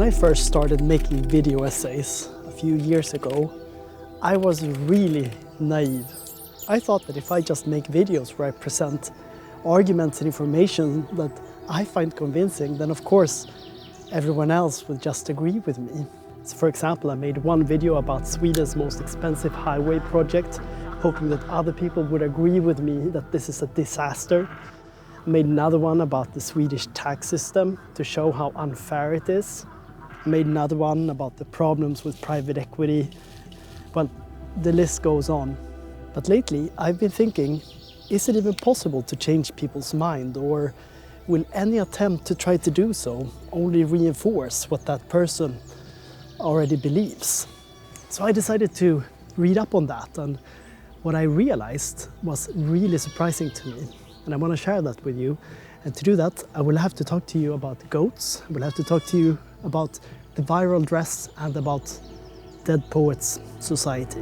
When I first started making video essays a few years ago, I was really naive. I thought that if I just make videos where I present arguments and information that I find convincing, then of course everyone else would just agree with me. So for example, I made one video about Sweden's most expensive highway project, hoping that other people would agree with me that this is a disaster. I made another one about the Swedish tax system to show how unfair it is. I made another one about the problems with private equity. Well, the list goes on. But lately I've been thinking, is it even possible to change people's mind, or will any attempt to try to do so only reinforce what that person already believes? So I decided to read up on that, and what I realized was really surprising to me. And I want to share that with you. And to do that, I will have to talk to you about goats, I will have to talk to you about the viral dress and about Dead Poets Society.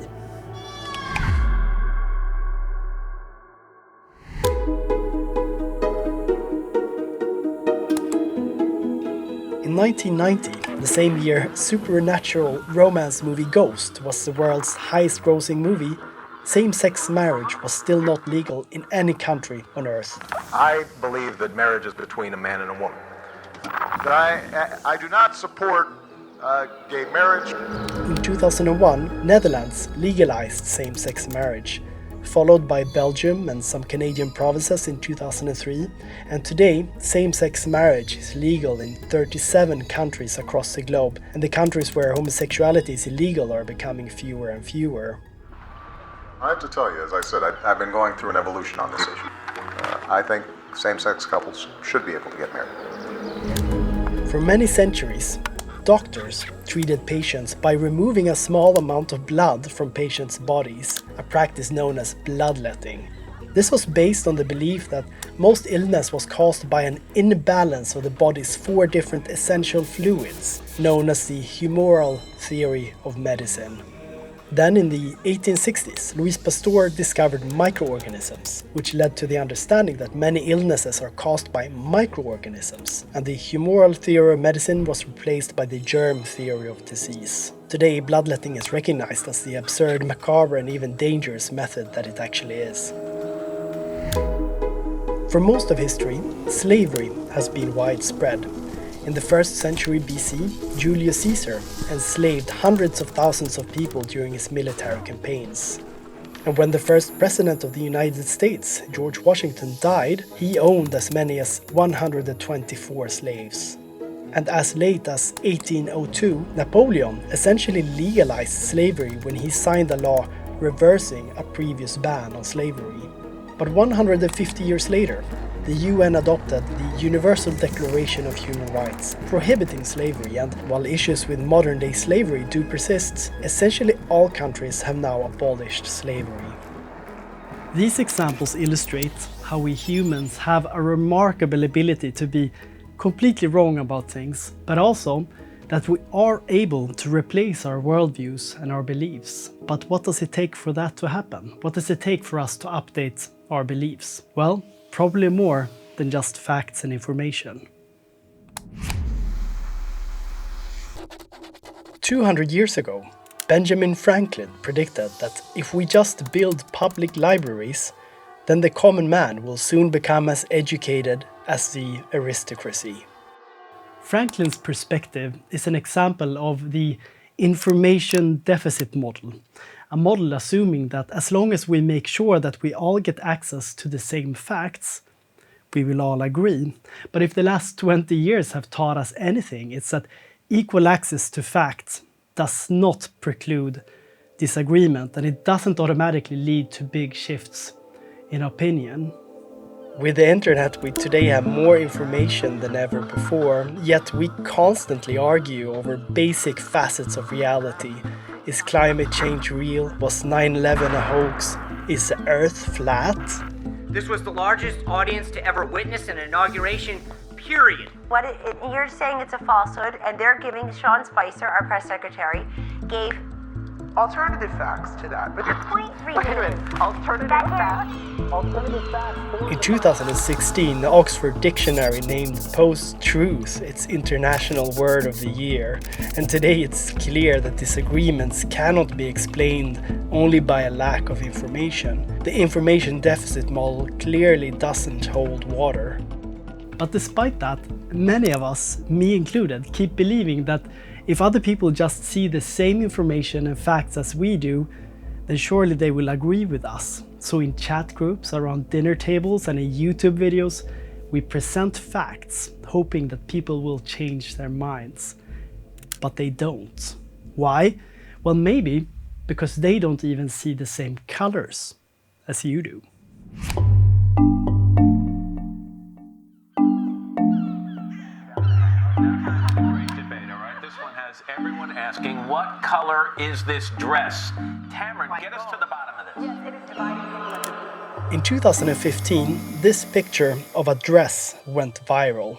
In 1990, the same year, supernatural romance movie Ghost was the world's highest grossing movie, same-sex marriage was still not legal in any country on earth. I believe that marriage is between a man and a woman. But I do not support gay marriage. In 2001, Netherlands legalized same-sex marriage, followed by Belgium and some Canadian provinces in 2003, and today same-sex marriage is legal in 37 countries across the globe, and the countries where homosexuality is illegal are becoming fewer and fewer. I have to tell you, as I said, I've been going through an evolution on this issue. I think same-sex couples should be able to get married. For many centuries, doctors treated patients by removing a small amount of blood from patients' bodies, a practice known as bloodletting. This was based on the belief that most illness was caused by an imbalance of the body's 4 different essential fluids, known as the humoral theory of medicine. Then in the 1860s, Louis Pasteur discovered microorganisms, which led to the understanding that many illnesses are caused by microorganisms, and the humoral theory of medicine was replaced by the germ theory of disease. Today, bloodletting is recognized as the absurd, macabre and even dangerous method that it actually is. For most of history, slavery has been widespread. In the 1st century BC, Julius Caesar enslaved hundreds of thousands of people during his military campaigns. And when the first president of the United States, George Washington, died, he owned as many as 124 slaves. And as late as 1802, Napoleon essentially legalized slavery when he signed a law reversing a previous ban on slavery. But 150 years later, the UN adopted the Universal Declaration of Human Rights, prohibiting slavery, and while issues with modern-day slavery do persist, essentially all countries have now abolished slavery. These examples illustrate how we humans have a remarkable ability to be completely wrong about things, but also that we are able to replace our worldviews and our beliefs. But what does it take for that to happen? What does it take for us to update our beliefs? Well, probably more than just facts and information. 200 years ago, Benjamin Franklin predicted that if we just build public libraries, then the common man will soon become as educated as the aristocracy. Franklin's perspective is an example of the information deficit model, a model assuming that as long as we make sure that we all get access to the same facts, we will all agree. But if the last 20 years have taught us anything, it's that equal access to facts does not preclude disagreement, and it doesn't automatically lead to big shifts in opinion. With the internet, we today have more information than ever before, yet we constantly argue over basic facets of reality. Is climate change real? Was 9/11 a hoax? Is the Earth flat? This was the largest audience to ever witness an inauguration, period. You're saying it's a falsehood, and they're giving Sean Spicer, our press secretary, gave alternative facts to that. But Point wait a minute, alternative facts? In 2016, the Oxford Dictionary named post-truth its International Word of the Year, and today it's clear that disagreements cannot be explained only by a lack of information. The information deficit model clearly doesn't hold water. But despite that, many of us, me included, keep believing that if other people just see the same information and facts as we do, then surely they will agree with us. So in chat groups, around dinner tables and in YouTube videos, we present facts, hoping that people will change their minds. But they don't. Why? Well, maybe because they don't even see the same colors as you do. Everyone asking, what color is this dress? Tamron, get us to the bottom of this. Yes, it is divided. In 2015, this picture of a dress went viral.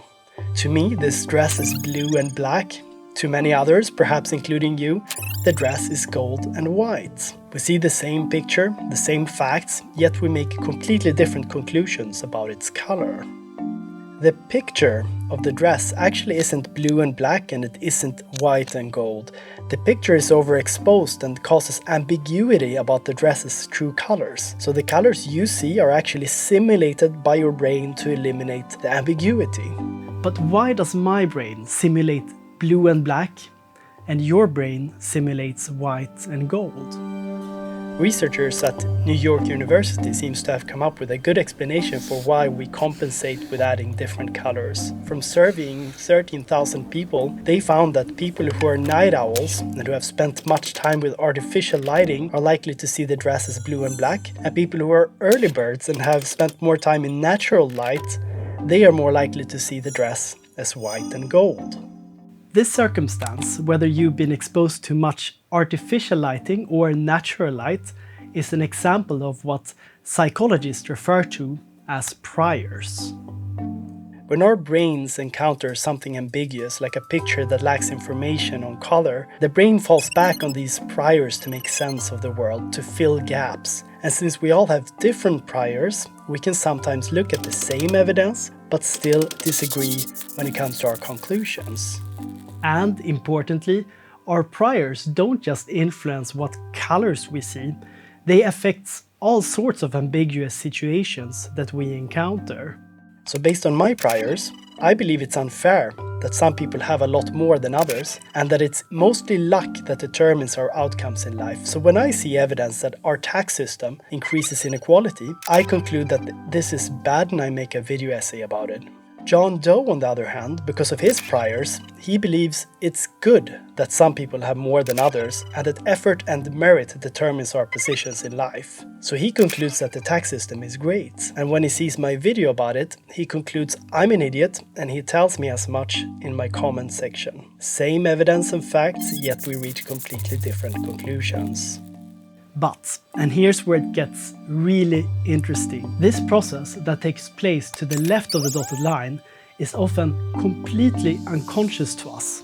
To me, this dress is blue and black. To many others, perhaps including you, the dress is gold and white. We see the same picture, the same facts, yet we make completely different conclusions about its color. The picture of the dress actually isn't blue and black, and it isn't white and gold. The picture is overexposed and causes ambiguity about the dress's true colors. So the colors you see are actually simulated by your brain to eliminate the ambiguity. But why does my brain simulate blue and black, and your brain simulates white and gold? Researchers at New York University seems to have come up with a good explanation for why we compensate with adding different colors. From surveying 13,000 people, they found that people who are night owls and who have spent much time with artificial lighting are likely to see the dress as blue and black, and people who are early birds and have spent more time in natural light, they are more likely to see the dress as white and gold. This circumstance, whether you've been exposed to much artificial lighting or natural light, is an example of what psychologists refer to as priors. When our brains encounter something ambiguous, like a picture that lacks information on color, the brain falls back on these priors to make sense of the world, to fill gaps. And since we all have different priors, we can sometimes look at the same evidence, but still disagree when it comes to our conclusions. And importantly, our priors don't just influence what colors we see, they affect all sorts of ambiguous situations that we encounter. So based on my priors, I believe it's unfair that some people have a lot more than others, and that it's mostly luck that determines our outcomes in life. So when I see evidence that our tax system increases inequality, I conclude that this is bad and I make a video essay about it. John Doe, on the other hand, because of his priors, he believes it's good that some people have more than others and that effort and merit determines our positions in life. So he concludes that the tax system is great. And when he sees my video about it, he concludes I'm an idiot, and he tells me as much in my comment section. Same evidence and facts, yet we reach completely different conclusions. But, and here's where it gets really interesting, this process that takes place to the left of the dotted line is often completely unconscious to us.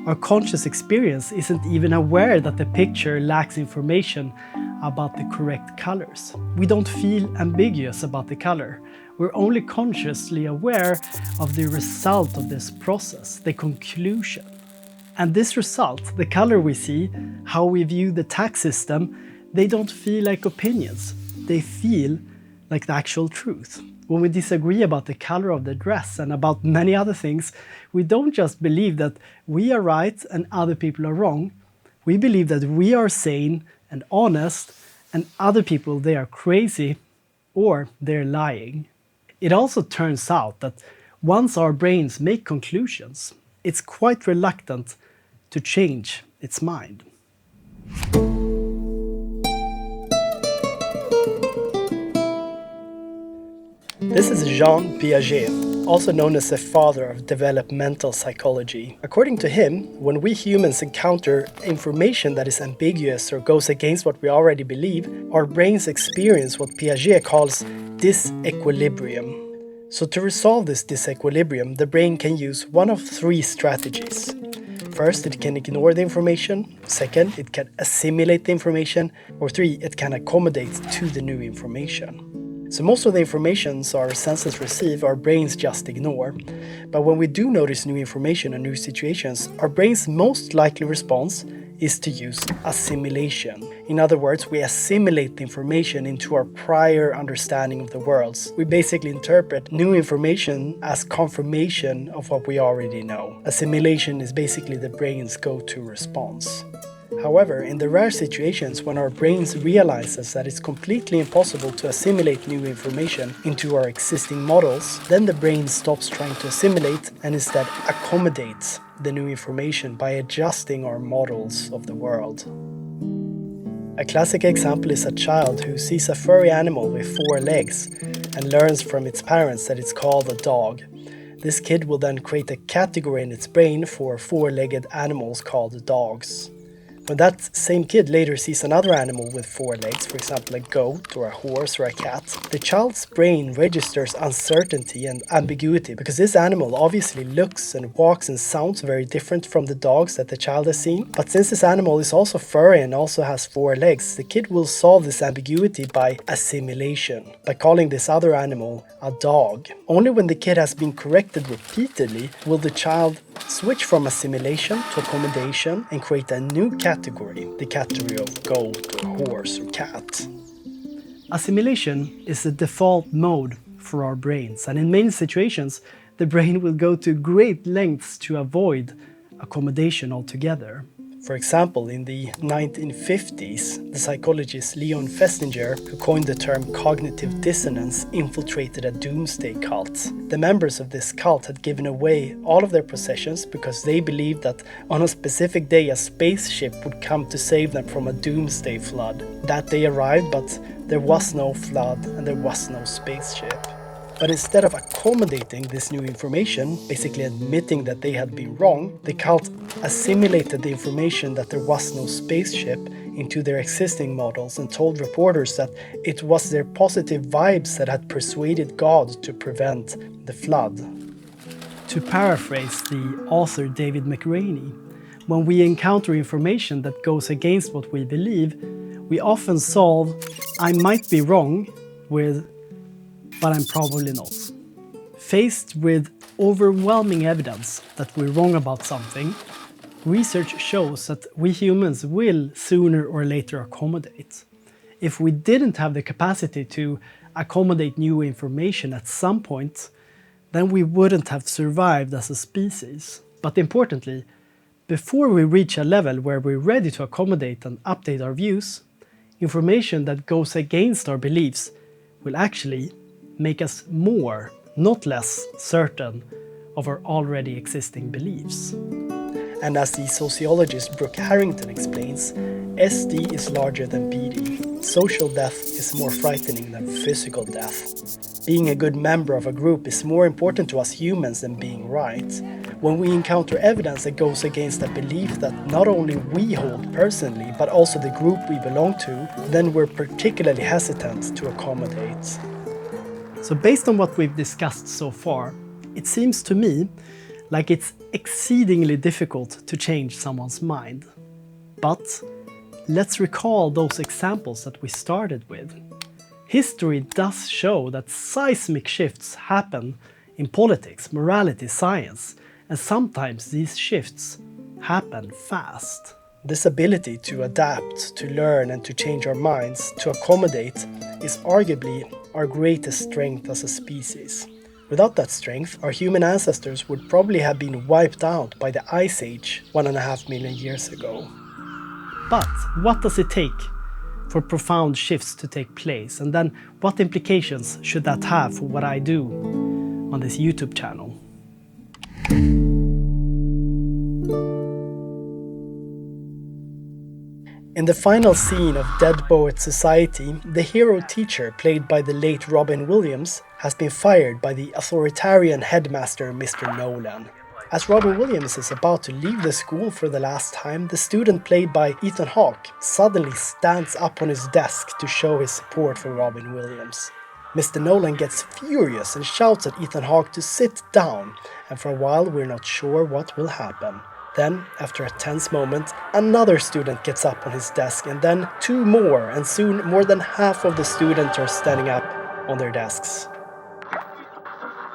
Our conscious experience isn't even aware that the picture lacks information about the correct colors. We don't feel ambiguous about the color. We're only consciously aware of the result of this process, the conclusion. And this result, the color we see, how we view the tax system, they don't feel like opinions, they feel like the actual truth. When we disagree about the color of the dress and about many other things, we don't just believe that we are right and other people are wrong. We believe that we are sane and honest and other people, they are crazy or they're lying. It also turns out that once our brains make conclusions, it's quite reluctant to change its mind. This is Jean Piaget, also known as the father of developmental psychology. According to him, when we humans encounter information that is ambiguous or goes against what we already believe, our brains experience what Piaget calls disequilibrium. So to resolve this disequilibrium, the brain can use one of three strategies. First, it can ignore the information. Second, it can assimilate the information. Or 3, it can accommodate to the new information. So most of the information our senses receive, our brains just ignore. But when we do notice new information and new situations, our brain's most likely response is to use assimilation. In other words, we assimilate the information into our prior understanding of the worlds. We basically interpret new information as confirmation of what we already know. Assimilation is basically the brain's go-to response. However, in the rare situations when our brains realizes that it's completely impossible to assimilate new information into our existing models, then the brain stops trying to assimilate and instead accommodates the new information by adjusting our models of the world. A classic example is a child who sees a furry animal with 4 legs and learns from its parents that it's called a dog. This kid will then create a category in its brain for 4-legged animals called dogs. When that same kid later sees another animal with 4 legs, for example a goat or a horse or a cat, the child's brain registers uncertainty and ambiguity because this animal obviously looks and walks and sounds very different from the dogs that the child has seen. But since this animal is also furry and also has 4 legs, the kid will solve this ambiguity by assimilation, by calling this other animal a dog. Only when the kid has been corrected repeatedly will the child switch from assimilation to accommodation and create a new category, the category of goat or horse or cat. Assimilation is the default mode for our brains, and in many situations the brain will go to great lengths to avoid accommodation altogether. For example, in the 1950s, the psychologist Leon Festinger, who coined the term cognitive dissonance, infiltrated a doomsday cult. The members of this cult had given away all of their possessions because they believed that on a specific day a spaceship would come to save them from a doomsday flood. That day arrived, but there was no flood and there was no spaceship. But instead of accommodating this new information, basically admitting that they had been wrong, the cult assimilated the information that there was no spaceship into their existing models and told reporters that it was their positive vibes that had persuaded God to prevent the flood. To paraphrase the author David McRaney, when we encounter information that goes against what we believe, we often solve "I might be wrong" with "but I'm probably not." Faced with overwhelming evidence that we're wrong about something, research shows that we humans will sooner or later accommodate. If we didn't have the capacity to accommodate new information at some point, then we wouldn't have survived as a species. But importantly, before we reach a level where we're ready to accommodate and update our views, information that goes against our beliefs will actually make us more, not less, certain of our already existing beliefs. And as the sociologist Brooke Harrington explains, SD is larger than BD. Social death is more frightening than physical death. Being a good member of a group is more important to us humans than being right. When we encounter evidence that goes against a belief that not only we hold personally, but also the group we belong to, then we're particularly hesitant to accommodate. So based on what we've discussed so far, it seems to me like it's exceedingly difficult to change someone's mind. But let's recall those examples that we started with. History does show that seismic shifts happen in politics, morality, science, and sometimes these shifts happen fast. This ability to adapt, to learn and to change our minds, to accommodate, is arguably our greatest strength as a species. Without that strength, our human ancestors would probably have been wiped out by the Ice Age 1.5 million years ago. But what does it take for profound shifts to take place? And then what implications should that have for what I do on this YouTube channel? In the final scene of Dead Poet Society, the hero teacher, played by the late Robin Williams, has been fired by the authoritarian headmaster Mr. Nolan. As Robin Williams is about to leave the school for the last time, the student played by Ethan Hawke suddenly stands up on his desk to show his support for Robin Williams. Mr. Nolan gets furious and shouts at Ethan Hawke to sit down, and for a while we're not sure what will happen. Then, after a tense moment, another student gets up on his desk and then 2 more, and soon more than half of the students are standing up on their desks.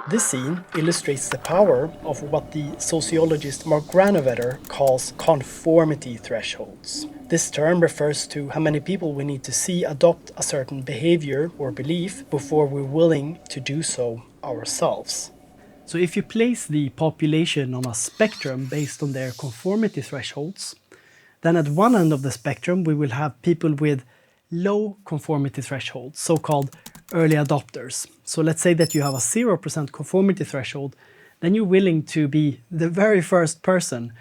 This scene illustrates the power of what the sociologist Mark Granovetter calls conformity thresholds. This term refers to how many people we need to see adopt a certain behavior or belief before we're willing to do so ourselves. So if you place the population on a spectrum based on their conformity thresholds, then at one end of the spectrum we will have people with low conformity thresholds, so-called early adopters. So let's say that you have a 0% conformity threshold, then you're willing to be the very first person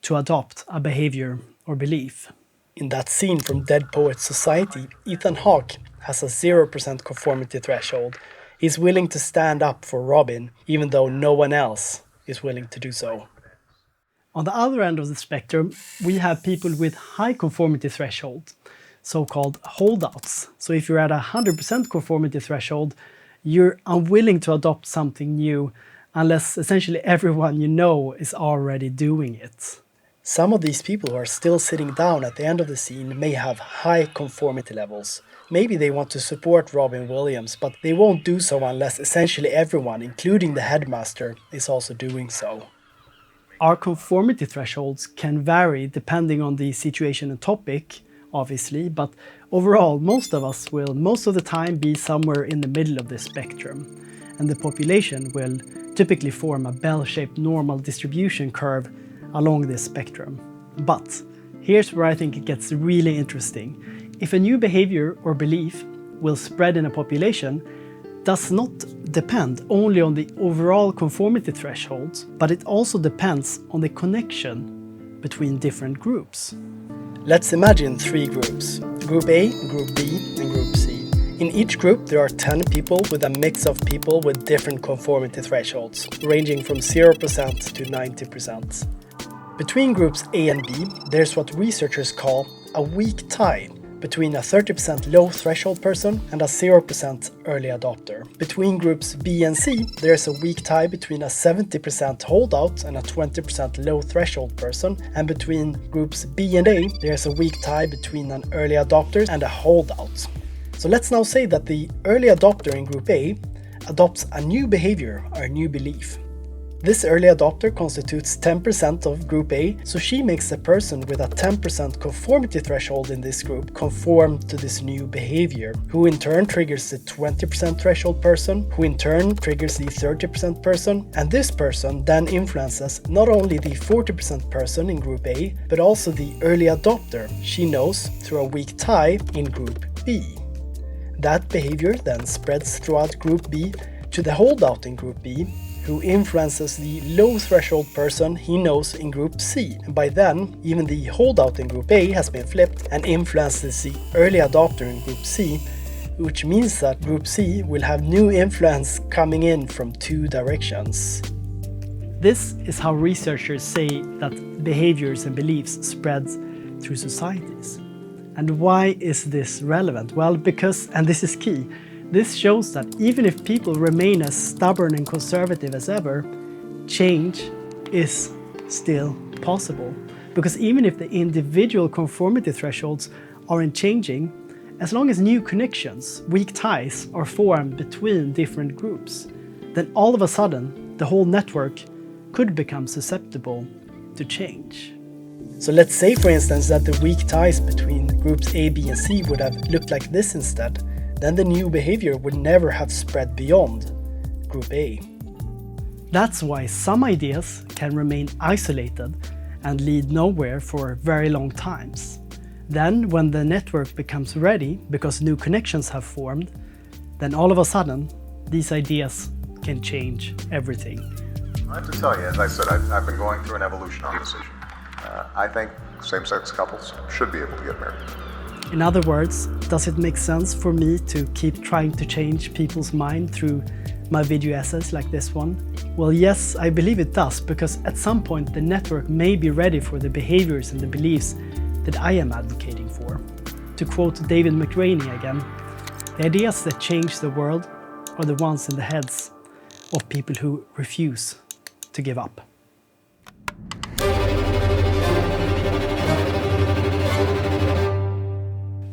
to adopt a behavior or belief. In that scene from Dead Poets Society, Ethan Hawke has a 0% conformity threshold. He's willing to stand up for Robin, even though no one else is willing to do so. On the other end of the spectrum, we have people with high conformity threshold, so-called holdouts. So if you're at a 100% conformity threshold, you're unwilling to adopt something new unless essentially everyone you know is already doing it. Some of these people who are still sitting down at the end of the scene may have high conformity levels. Maybe they want to support Robin Williams, but they won't do so unless essentially everyone, including the headmaster, is also doing so. Our conformity thresholds can vary depending on the situation and topic, obviously, but overall most of us will most of the time be somewhere in the middle of this spectrum, and the population will typically form a bell-shaped normal distribution curve along this spectrum. But here's where I think it gets really interesting. If a new behavior or belief will spread in a population does not depend only on the overall conformity thresholds, but it also depends on the connection between different groups. Let's imagine 3 groups: Group A, Group B, and Group C. In each group there are 10 people with a mix of people with different conformity thresholds, ranging from 0% to 90%. Between groups A and B, there's what researchers call a weak tie between a 30% low threshold person and a 0% early adopter. Between groups B and C, there's a weak tie between a 70% holdout and a 20% low threshold person, and between groups B and A, there's a weak tie between an early adopter and a holdout. So let's now say that the early adopter in group A adopts a new behavior or a new belief. This early adopter constitutes 10% of Group A, so she makes the person with a 10% conformity threshold in this group conform to this new behavior, who in turn triggers the 20% threshold person, who in turn triggers the 30% person, and this person then influences not only the 40% person in Group A, but also the early adopter she knows through a weak tie in Group B. That behavior then spreads throughout Group B to the holdout in Group B, who influences the low threshold person he knows in Group C. And by then, even the holdout in Group A has been flipped and influences the early adopter in Group C, which means that Group C will have new influence coming in from 2 directions. This is how researchers say that behaviors and beliefs spread through societies. And why is this relevant? Well, because, and this is key, this shows that even if people remain as stubborn and conservative as ever, change is still possible. Because even if the individual conformity thresholds aren't changing, as long as new connections, weak ties, are formed between different groups, then all of a sudden the whole network could become susceptible to change. So let's say, for instance, that the weak ties between groups A, B, and C would have looked like this instead. Then the new behavior would never have spread beyond Group A. That's why some ideas can remain isolated and lead nowhere for very long times. Then, when the network becomes ready, because new connections have formed, then all of a sudden, these ideas can change everything. I have to tell you, as I said, I've been going through an evolution on this issue. I think same-sex couples should be able to get married. In other words, does it make sense for me to keep trying to change people's mind through my video essays like this one? Well, yes, I believe it does, because at some point the network may be ready for the behaviors and the beliefs that I am advocating for. To quote David McRaney again, the ideas that change the world are the ones in the heads of people who refuse to give up.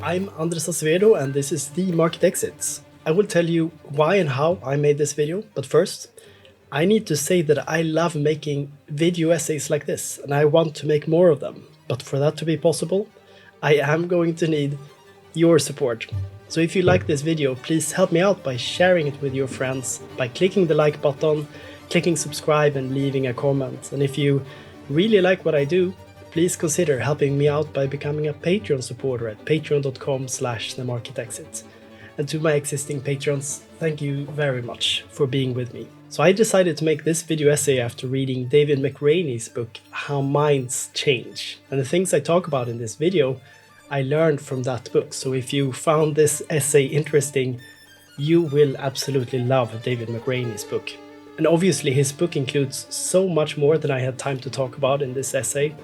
I'm Andres Acevedo and this is The Market Exits. I will tell you why and how I made this video, but first, I need to say that I love making video essays like this and I want to make more of them. But for that to be possible, I am going to need your support. So if you like this video, please help me out by sharing it with your friends, by clicking the like button, clicking subscribe and leaving a comment. And if you really like what I do, please consider helping me out by becoming a Patreon supporter at patreon.com/themarketexit. And to my existing patrons, thank you very much for being with me. So I decided to make this video essay after reading David McRaney's book, How Minds Change. And the things I talk about in this video, I learned from that book. So if you found this essay interesting, you will absolutely love David McRaney's book. And obviously his book includes so much more than I had time to talk about in this essay.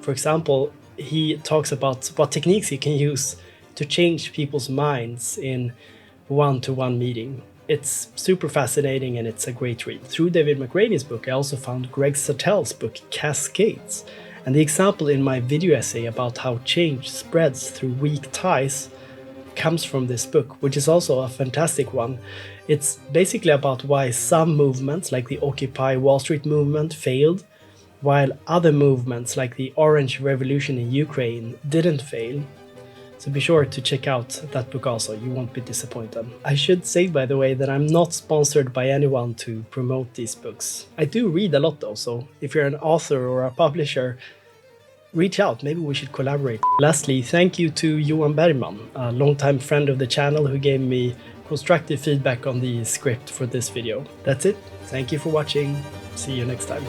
For example, he talks about what techniques he can use to change people's minds in one-to-one meeting. It's super fascinating and it's a great read. Through David McRaney's book, I also found Greg Sartell's book, Cascades. And the example in my video essay about how change spreads through weak ties comes from this book, which is also a fantastic one. It's basically about why some movements, like the Occupy Wall Street movement, failed, while other movements like the Orange Revolution in Ukraine didn't fail. So be sure to check out that book also, you won't be disappointed. I should say, by the way, that I'm not sponsored by anyone to promote these books. I do read a lot though, so if you're an author or a publisher, reach out, maybe we should collaborate. Lastly, thank you to Johan Bergman, a longtime friend of the channel who gave me constructive feedback on the script for this video. That's it, thank you for watching, see you next time.